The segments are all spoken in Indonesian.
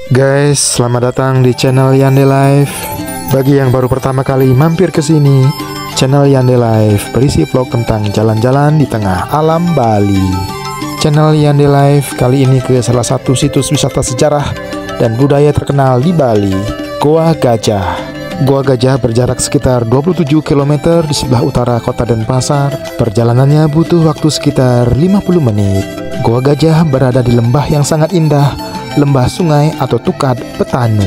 Guys, selamat datang di channel Yande Life. Bagi yang baru pertama kali mampir ke sini, channel Yande Life berisi vlog tentang jalan-jalan di tengah alam Bali. Channel Yande Life kali ini ke salah satu situs wisata sejarah dan budaya terkenal di Bali, Goa Gajah. Goa Gajah berjarak sekitar 27 km di sebelah utara kota Denpasar. Perjalanannya butuh waktu sekitar 50 menit. Goa Gajah berada di lembah yang sangat indah, lembah sungai atau Tukat Petanu.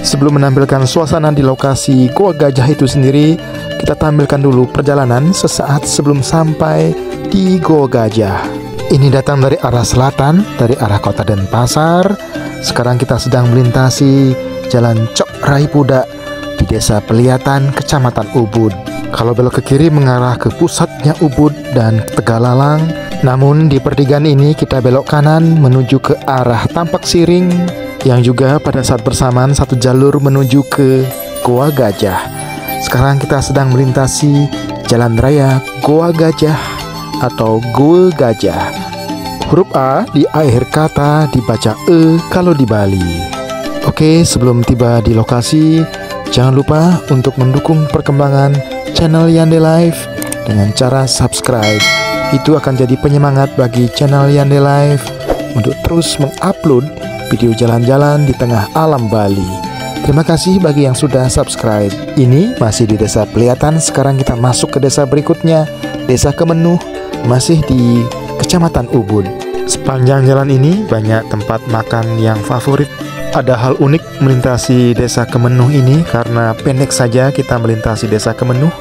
Sebelum menampilkan suasana di lokasi Goa Gajah itu sendiri, kita tampilkan dulu perjalanan sesaat sebelum sampai di Goa Gajah. Ini datang dari arah selatan, dari arah kota Denpasar. Sekarang kita sedang melintasi Jalan Cok Rai Pudak di Desa Peliatan, Kecamatan Ubud. Kalau belok ke kiri mengarah ke pusatnya Ubud dan Tegalalang. Namun di pertigaan ini kita belok kanan menuju ke arah Tampak Siring, yang juga pada saat bersamaan satu jalur menuju ke Goa Gajah. Sekarang kita sedang melintasi Jalan Raya Goa Gajah atau Goa Gajah. Huruf A di akhir kata dibaca E kalau di Bali. Oke, sebelum tiba di lokasi, jangan lupa untuk mendukung perkembangan channel Yande Life dengan cara subscribe. Itu akan jadi penyemangat bagi channel Yande Life untuk terus mengupload video jalan-jalan di tengah alam Bali. Terima kasih bagi yang sudah subscribe. Ini masih di Desa Peliatan. Sekarang kita masuk ke desa berikutnya, Desa Kemenuh, masih di Kecamatan Ubud. Sepanjang jalan ini banyak tempat makan yang favorit. Ada hal unik melintasi Desa Kemenuh ini karena pendek saja kita melintasi Desa Kemenuh.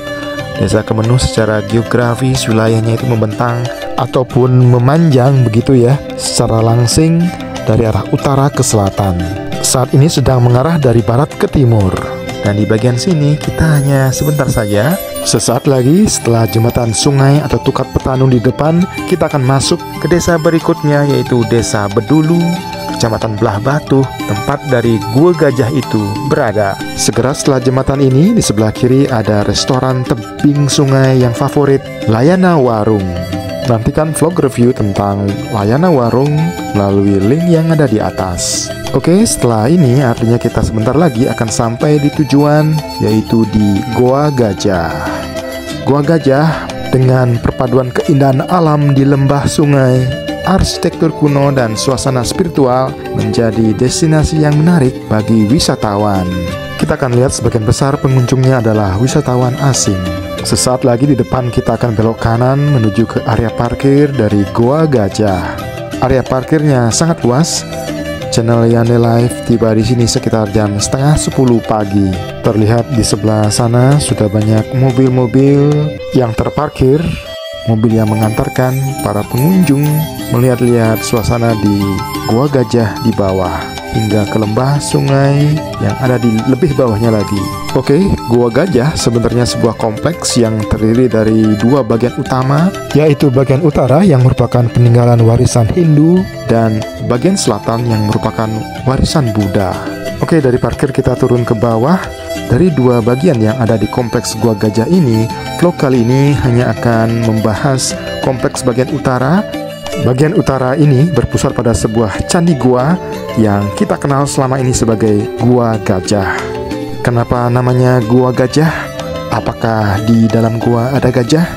Desa Kemenuh secara geografis wilayahnya itu membentang ataupun memanjang begitu ya, secara langsing dari arah utara ke selatan. Saat ini sedang mengarah dari barat ke timur. Dan di bagian sini kita hanya sebentar saja. Sesaat lagi setelah jembatan sungai atau Tukat Petanu di depan, kita akan masuk ke desa berikutnya, yaitu Desa Bedulu, Kecamatan Belah Batu, tempat dari Goa Gajah itu berada. Segera setelah jembatan ini, di sebelah kiri ada restoran tebing sungai yang favorit, Layana Warung. Nantikan vlog review tentang Layana Warung melalui link yang ada di atas. Oke, setelah ini artinya kita sebentar lagi akan sampai di tujuan, yaitu di Goa Gajah. Goa Gajah dengan perpaduan keindahan alam di lembah sungai, arsitektur kuno dan suasana spiritual menjadi destinasi yang menarik bagi wisatawan. Kita akan lihat sebagian besar pengunjungnya adalah wisatawan asing. Sesaat lagi di depan kita akan belok kanan menuju ke area parkir dari Goa Gajah. Area parkirnya sangat luas. Channel Yande Life tiba di sini sekitar jam setengah 10 pagi. Terlihat di sebelah sana sudah banyak mobil-mobil yang terparkir, mobil yang mengantarkan para pengunjung melihat-lihat suasana di Goa Gajah di bawah hingga ke lembah sungai yang ada di lebih bawahnya lagi. Oke, Goa Gajah sebenarnya sebuah kompleks yang terdiri dari dua bagian utama, yaitu bagian utara yang merupakan peninggalan warisan Hindu dan bagian selatan yang merupakan warisan Buddha. Oke, dari parkir kita turun ke bawah. Dari dua bagian yang ada di kompleks Goa Gajah ini, vlog kali ini hanya akan membahas kompleks bagian utara. Bagian utara ini berpusat pada sebuah candi gua yang kita kenal selama ini sebagai Goa Gajah. Kenapa namanya Goa Gajah? Apakah di dalam gua ada gajah?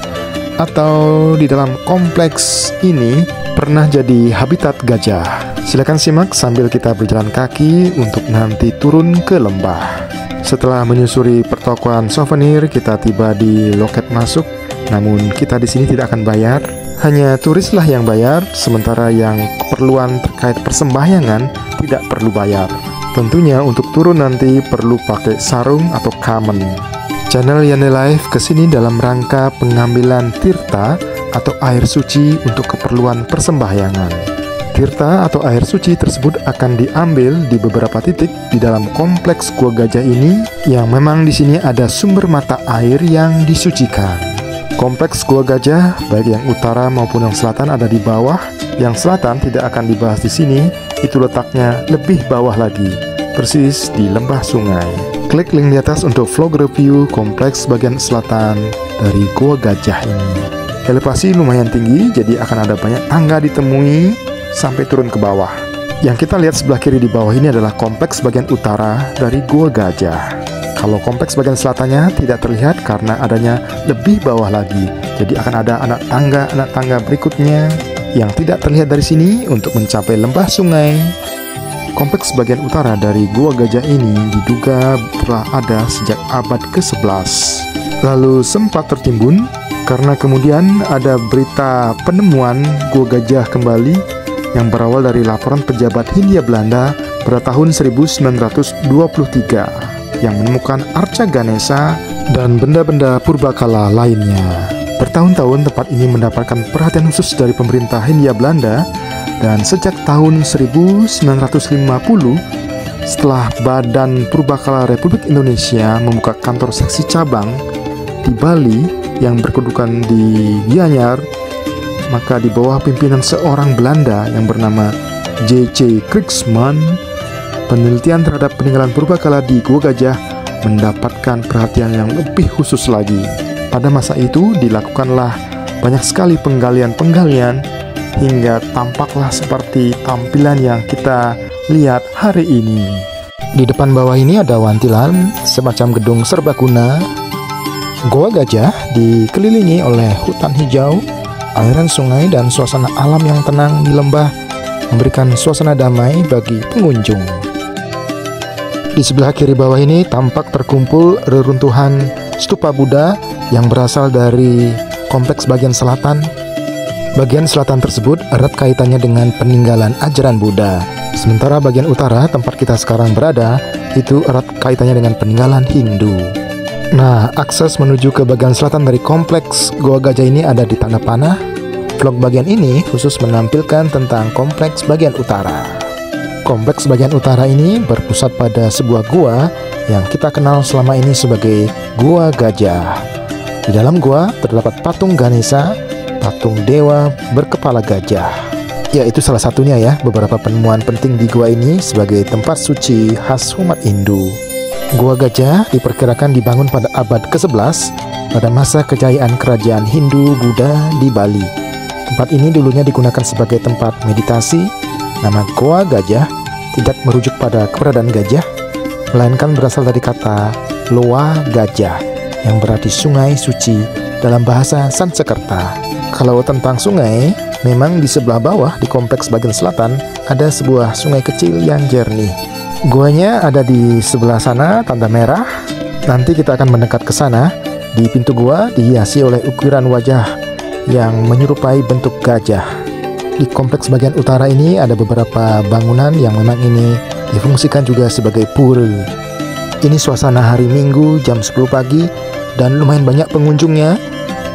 Atau di dalam kompleks ini pernah jadi habitat gajah? Silakan simak sambil kita berjalan kaki untuk nanti turun ke lembah. Setelah menyusuri pertokoan souvenir, kita tiba di loket masuk. Namun kita di sini tidak akan bayar. Hanya turislah yang bayar, sementara yang keperluan terkait persembahyangan tidak perlu bayar. Tentunya untuk turun nanti perlu pakai sarung atau kamen. Channel Yande Life kesini dalam rangka pengambilan tirta atau air suci untuk keperluan persembahyangan. Tirta atau air suci tersebut akan diambil di beberapa titik di dalam kompleks Goa Gajah ini, yang memang di sini ada sumber mata air yang disucikan. Kompleks Goa Gajah, baik yang utara maupun yang selatan ada di bawah. Yang selatan tidak akan dibahas di sini, itu letaknya lebih bawah lagi, persis di lembah sungai. Klik link di atas untuk vlog review kompleks bagian selatan dari Goa Gajah ini. Elevasi lumayan tinggi, jadi akan ada banyak tangga ditemui sampai turun ke bawah. Yang kita lihat sebelah kiri di bawah ini adalah kompleks bagian utara dari Gua Gajah. Kalau kompleks bagian selatannya tidak terlihat karena adanya lebih bawah lagi. Jadi akan ada anak tangga berikutnya yang tidak terlihat dari sini untuk mencapai lembah sungai. Kompleks bagian utara dari Gua Gajah ini diduga telah ada sejak abad ke-11. Lalu sempat tertimbun karena kemudian ada berita penemuan Gua Gajah kembali yang berawal dari laporan pejabat Hindia Belanda pada tahun 1923 yang menemukan arca Ganesha dan benda-benda purbakala lainnya. Bertahun-tahun tempat ini mendapatkan perhatian khusus dari pemerintah Hindia Belanda, dan sejak tahun 1950 setelah Badan Purbakala Republik Indonesia membuka kantor seksi cabang di Bali yang berkedudukan di Gianyar, maka di bawah pimpinan seorang Belanda yang bernama J.C. Krijsman, penelitian terhadap peninggalan purbakala di Gua Gajah mendapatkan perhatian yang lebih khusus lagi. Pada masa itu dilakukanlah banyak sekali penggalian-penggalian hingga tampaklah seperti tampilan yang kita lihat hari ini. Di depan bawah ini ada wantilan, semacam gedung serbaguna. Gua Gajah dikelilingi oleh hutan hijau, aliran sungai, dan suasana alam yang tenang di lembah memberikan suasana damai bagi pengunjung. Di sebelah kiri bawah ini tampak terkumpul reruntuhan stupa Buddha yang berasal dari kompleks bagian selatan. Bagian selatan tersebut erat kaitannya dengan peninggalan ajaran Buddha. Sementara bagian utara tempat kita sekarang berada itu erat kaitannya dengan peninggalan Hindu. Nah, akses menuju ke bagian selatan dari kompleks Gua Gajah ini ada di tanda panah. Vlog bagian ini khusus menampilkan tentang kompleks bagian utara. Kompleks bagian utara ini berpusat pada sebuah gua yang kita kenal selama ini sebagai Gua Gajah. Di dalam gua terdapat patung Ganesha, patung dewa berkepala gajah. Ya, itu salah satunya ya, beberapa penemuan penting di gua ini sebagai tempat suci khas umat Hindu. Gua Gajah diperkirakan dibangun pada abad ke-11 pada masa kejayaan kerajaan Hindu Buddha di Bali. Tempat ini dulunya digunakan sebagai tempat meditasi. Nama Gua Gajah tidak merujuk pada keberadaan gajah, melainkan berasal dari kata Loa Gajah yang berarti sungai suci dalam bahasa Sanskerta. Kalau tentang sungai, memang di sebelah bawah di kompleks bagian selatan ada sebuah sungai kecil yang jernih. Guanya ada di sebelah sana, tanda merah. Nanti kita akan mendekat ke sana. Di pintu gua dihiasi oleh ukiran wajah yang menyerupai bentuk gajah. Di kompleks bagian utara ini ada beberapa bangunan yang memang ini difungsikan juga sebagai pura. Ini suasana hari Minggu jam 10 pagi dan lumayan banyak pengunjungnya.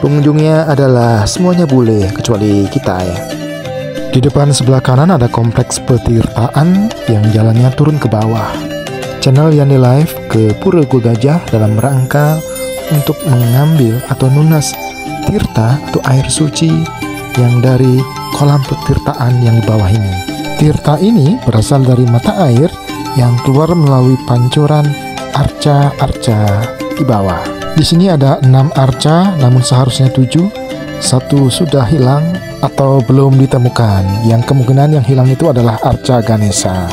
Pengunjungnya adalah semuanya bule kecuali kita ya. Di depan sebelah kanan ada kompleks petirtaan yang jalannya turun ke bawah. Channel Yandi Live ke Pura Gua Gajah dalam rangka untuk mengambil atau nunas tirta atau air suci yang dari kolam petirtaan yang di bawah ini. Tirta ini berasal dari mata air yang keluar melalui pancuran arca-arca di bawah. Di sini ada 6 arca, namun seharusnya 7. Satu sudah hilang atau belum ditemukan. Yang kemungkinan yang hilang itu adalah arca Ganesha.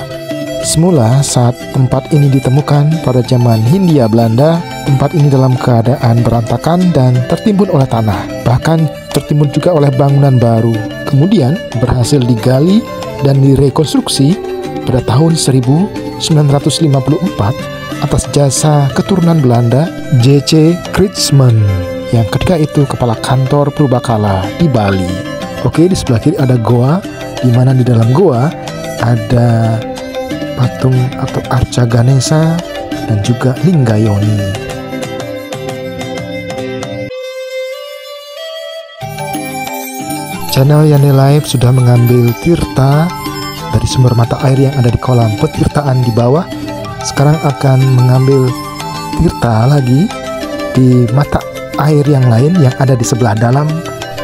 Semula saat tempat ini ditemukan pada zaman Hindia Belanda, tempat ini dalam keadaan berantakan dan tertimbun oleh tanah. Bahkan tertimbun juga oleh bangunan baru. Kemudian berhasil digali dan direkonstruksi pada tahun 1954 atas jasa keturunan Belanda J.C. Krijsman yang ketika itu kepala kantor purbakala di Bali. Oke, di sebelah kiri ada goa, di mana di dalam goa ada patung atau arca Ganesha dan juga Linggayoni. Channel Yandi Live sudah mengambil tirta dari sumber mata air yang ada di kolam petirtaan di bawah. Sekarang akan mengambil tirta lagi di mata air yang lain yang ada di sebelah dalam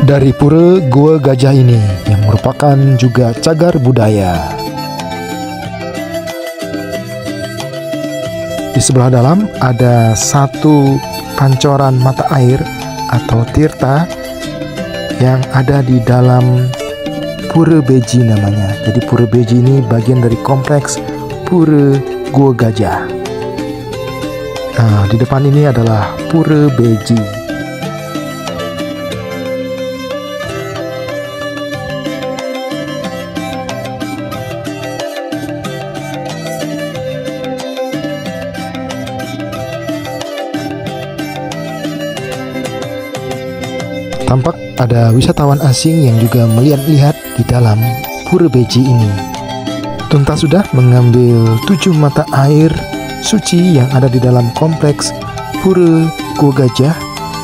dari pura Gua Gajah ini, yang merupakan juga cagar budaya. Di sebelah dalam ada satu pancoran mata air atau tirta yang ada di dalam Pura Beji namanya. Jadi Pura Beji ini bagian dari kompleks Pura Gua Gajah. Nah, di depan ini adalah Pura Beji. Tampak ada wisatawan asing yang juga melihat-lihat di dalam Pura Beji ini. Tuntas sudah mengambil 7 mata air suci yang ada di dalam kompleks Pura Gua Gajah,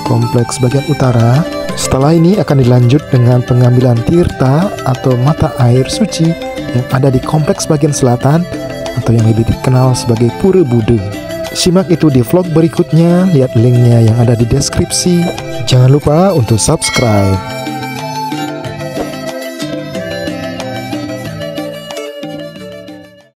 kompleks bagian utara. Setelah ini akan dilanjut dengan pengambilan tirta atau mata air suci yang ada di kompleks bagian selatan atau yang lebih dikenal sebagai Pura Bude. Simak itu di vlog berikutnya, lihat linknya yang ada di deskripsi. Jangan lupa untuk subscribe.